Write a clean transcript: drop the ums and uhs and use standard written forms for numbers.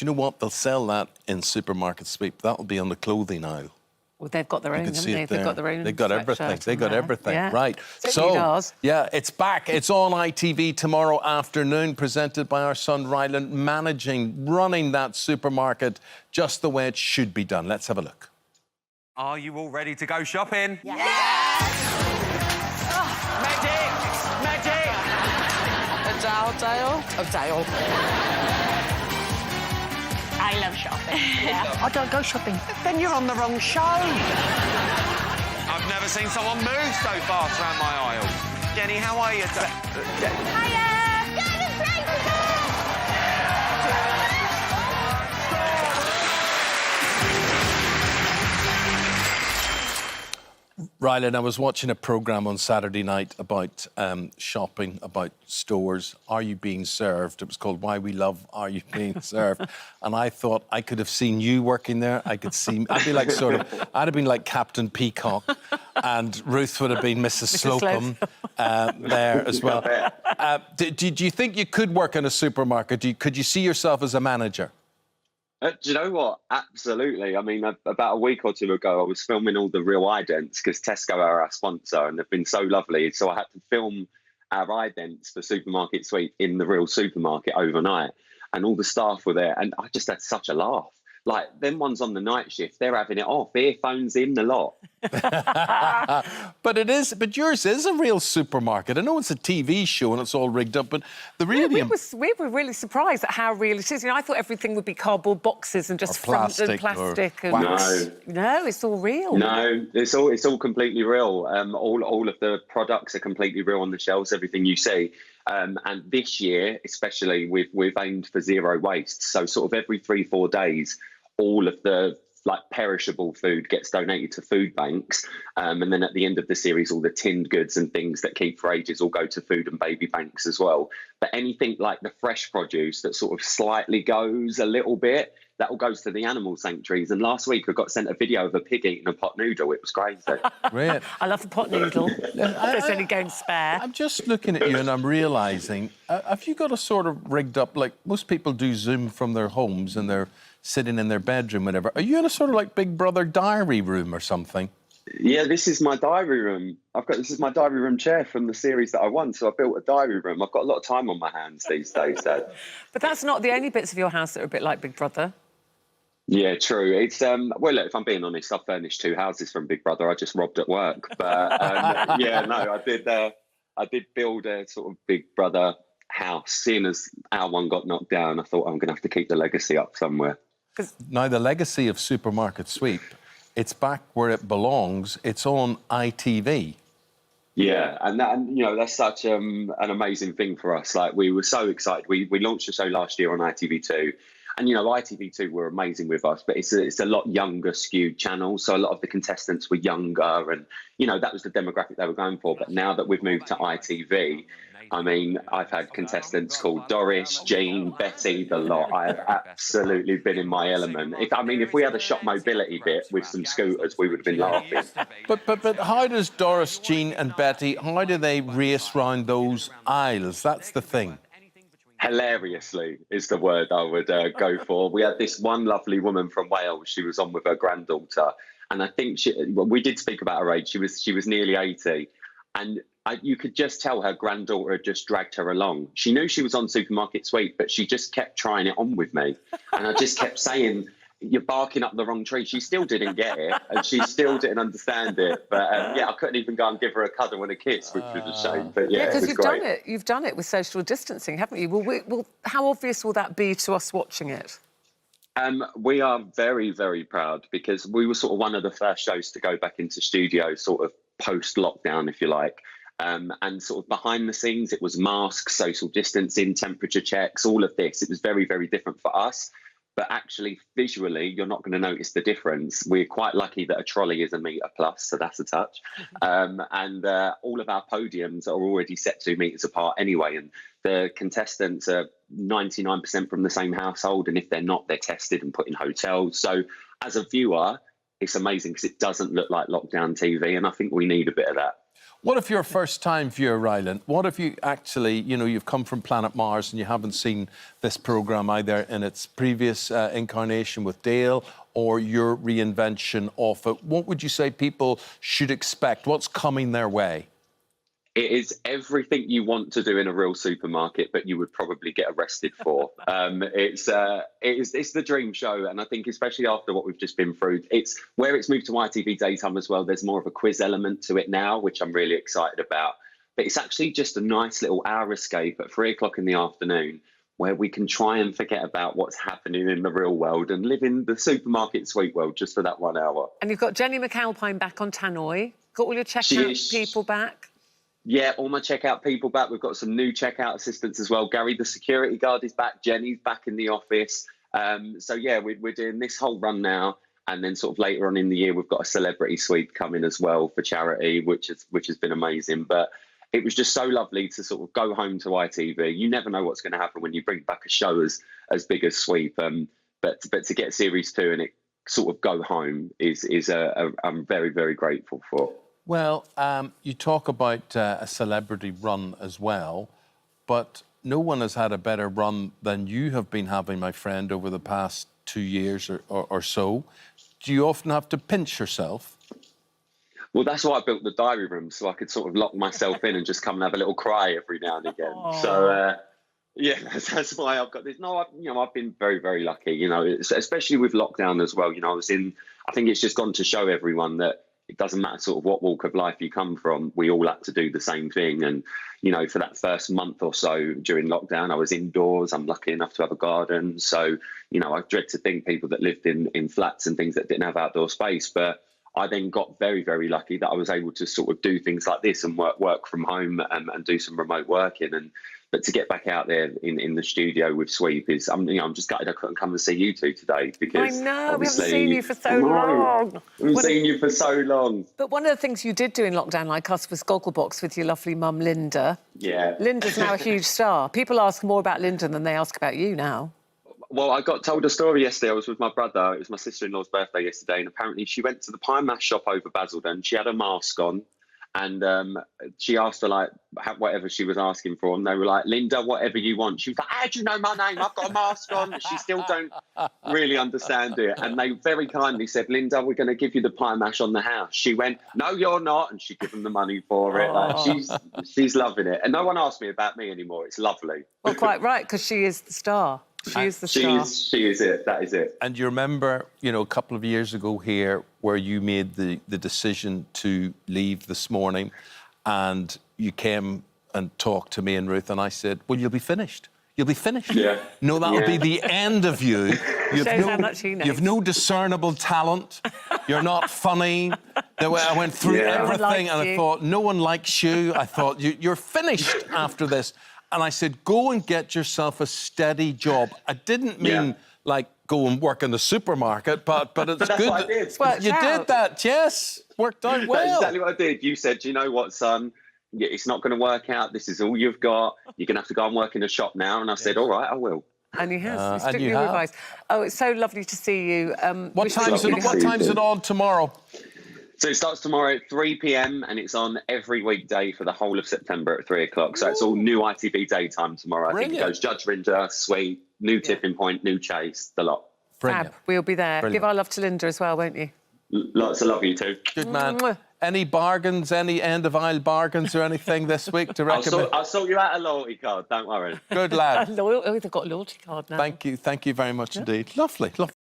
you know what? They'll sell that in Supermarket Sweep. That'll be on the clothing aisle. Well, they've got their own, haven't they? They've got their own. They've got everything. They've got everything. Yeah. Right. So, yeah, it's back. It's on ITV tomorrow afternoon, presented by our son Rylan, running that supermarket just the way it should be done. Let's have a look. Are you all ready to go shopping? Yes! Oh, medic! A Dale. I love shopping. Yeah. I don't go shopping. Then you're on the wrong show. I've never seen someone move so fast around my aisle. Jenny, how are you? Hiya! Rylan, I was watching a programme on Saturday night about shopping, about stores. Are you being served? It was called Why We Love Are You Being Served? And I thought I could have seen you working there. I'd have been like Captain Peacock, and Ruth would have been Mrs. Slocum there as well. Do you think you could work in a supermarket? Could you see yourself as a manager? Do you know what? Absolutely. I mean, about a week or two ago, I was filming all the real idents because Tesco are our sponsor and they've been so lovely. So I had to film our idents for Supermarket Sweep in the real supermarket overnight. And all the staff were there. And I just had such a laugh. Like, them ones on the night shift, they're having it off, earphones in, the lot. But yours is a real supermarket. I know it's a TV show and it's all rigged up, but we were really surprised at how real it is. You know, I thought everything would be cardboard boxes and just plastic. No, it's all real. No, it's all completely real. All of the products are completely real on the shelves. Everything you see. And this year, especially, we've aimed for zero waste. So sort of every 3-4 days, all of the perishable food gets donated to food banks. And then at the end of the series, all the tinned goods and things that keep for ages all go to food and baby banks as well. But anything like the fresh produce that sort of slightly goes a little bit, that all goes to the animal sanctuaries. And last week I got sent a video of a pig eating a pot noodle. It was crazy. Right. I love the pot noodle. There's only going spare. I'm just looking at you and I'm realising, have you got a sort of rigged up, like most people do Zoom from their homes and they're sitting in their bedroom, whatever. Are you in a sort of like Big Brother diary room or something? Yeah, this is my diary room. This is my diary room chair from the series that I won. So I built a diary room. I've got a lot of time on my hands these days, Dad. But that's not the only bits of your house that are a bit like Big Brother. Yeah, true. It's well, look, if I'm being honest, I furnished 2 houses from Big Brother. I just robbed at work. But yeah, no, I did build a sort of Big Brother house. Seeing as our one got knocked down, I thought I'm going to have to keep the legacy up somewhere. Now, the legacy of Supermarket Sweep, it's back where it belongs. It's on ITV. Yeah, and you know, that's such an amazing thing for us. Like, we were so excited. We launched the show last year on ITV2. And, you know, ITV2 were amazing with us, but it's a lot younger skewed channel. So a lot of the contestants were younger and, you know, that was the demographic they were going for. But now that we've moved to ITV, I mean, I've had contestants called Doris, Jean, Betty, the lot. I have absolutely been in my element. If we had a shop mobility bit with some scooters, we would have been laughing. But how does Doris, Jean and Betty, how do they race round those aisles? That's the thing. Hilariously is the word I would go for. We had this one lovely woman from Wales. She was on with her granddaughter, and I think we did speak about her age. She was nearly 80, and you could just tell her granddaughter had just dragged her along. She knew she was on Supermarket Sweep, but she just kept trying it on with me, and I just kept saying, "You're barking up the wrong tree." She still didn't get it, and she still didn't understand it. But yeah, I couldn't even go and give her a cuddle and a kiss, which was a shame. But yeah, because it was great. You've done it with social distancing, haven't you? Well, how obvious will that be to us watching it? We are very, very proud because we were sort of one of the first shows to go back into studio, sort of post-lockdown, if you like. And sort of behind the scenes, it was masks, social distancing, temperature checks, all of this. It was very, very different for us. But actually, visually, you're not going to notice the difference. We're quite lucky that a trolley is 1 metre plus, so that's a touch. And all of our podiums are already set 2 metres apart anyway. And the contestants are 99% from the same household. And if they're not, they're tested and put in hotels. So as a viewer, it's amazing because it doesn't look like lockdown TV. And I think we need a bit of that. What if you're a first-time viewer, Rylan? What if you actually, you know, you've come from planet Mars and you haven't seen this programme either in its previous incarnation with Dale or your reinvention of it? What would you say people should expect? What's coming their way? It is everything you want to do in a real supermarket, but you would probably get arrested for. It's the dream show, and I think especially after what we've just been through, it's where it's moved to ITV daytime as well. There's more of a quiz element to it now, which I'm really excited about. But it's actually just a nice little hour escape at 3 o'clock in the afternoon, where we can try and forget about what's happening in the real world and live in the supermarket sweet world just for that 1 hour. And you've got Jenny McAlpine back on Tannoy. Got all your checkout people back. Yeah, all my checkout people back. We've got some new checkout assistants as well. Gary, the security guard, is back. Jenny's back in the office. So, yeah, we're doing this whole run now. And then sort of later on in the year, we've got a celebrity sweep coming as well for charity, which has been amazing. But it was just so lovely to sort of go home to ITV. You never know what's going to happen when you bring back a show as big as Sweep. But to get Series 2 and it sort of go home I'm very, very grateful for. Well, you talk about a celebrity run as well, but no one has had a better run than you have been having, my friend, over the past 2 years or so. Do you often have to pinch yourself? Well, that's why I built the diary room, so I could sort of lock myself in and just come and have a little cry every now and again. Aww. So, yeah, that's why I've got this. No, I've been very, very lucky, you know, especially with lockdown as well. You know, I think it's just gone to show everyone that it doesn't matter sort of what walk of life you come from, we all had to do the same thing. And, you know, for that first month or so during lockdown, I was indoors. I'm lucky enough to have a garden. So, you know, I dread to think people that lived in flats and things that didn't have outdoor space. But I then got very, very lucky that I was able to sort of do things like this and work from home and do some remote working. But to get back out there in the studio with Sweep I'm just gutted I couldn't come and see you two today because I know, we haven't seen you for so long. We haven't seen you for so long. But one of the things you did do in lockdown, like us, was Gogglebox with your lovely mum, Linda. Yeah. Linda's now a huge star. People ask more about Linda than they ask about you now. Well, I got told a story yesterday. I was with my brother. It was my sister-in-law's birthday yesterday, and apparently she went to the pie mash shop over Basildon. She had a mask on. And she asked for, like, whatever she was asking for. And they were like, Linda, whatever you want. She was like, how do you know my name? I've got a mask on. She still don't really understand it. And they very kindly said, Linda, we're going to give you the pie mash on the house. She went, no, you're not. And she gave them the money for it. Like, she's loving it. And no one asked me about me anymore. It's lovely. Well, quite right, because she is the star. She is the star. She is it. That is it. And you remember, you know, a couple of years ago here where you made the decision to leave This Morning and you came and talked to me and Ruth and I said, well, you'll be finished. You'll be finished. Yeah. No, that'll be the end of you. Shows how much he knows. You've no discernible talent. You're not funny. I went through everything and I thought, no one likes you. I thought, you're finished after this. And I said, go and get yourself a steady job. I didn't mean, like, go and work in the supermarket, but it's that's good. What I did. You did that, yes. Worked out well. That's exactly what I did. You said, you know what, son? It's not going to work out. This is all you've got. You're going to have to go and work in a shop now. And I said, all right, I will. And he has. He's strictly revised. Oh, it's so lovely to see you. What time's it on tomorrow? So it starts tomorrow at 3 p.m. and it's on every weekday for the whole of September at 3 o'clock. So it's all new ITV daytime tomorrow. Brilliant. I think it goes Judge Rinder, Sweet, new Tipping Point, new Chase, the lot. Brilliant. Fab. We'll be there. Brilliant. Give our love to Linda as well, won't you? Lots of love, you two. Good man. Any bargains, any end-of-aisle bargains or anything this week to recommend? I'll sort you out a loyalty card, don't worry. Good lad. They've got a loyalty card now. Thank you very much indeed. Lovely, lovely.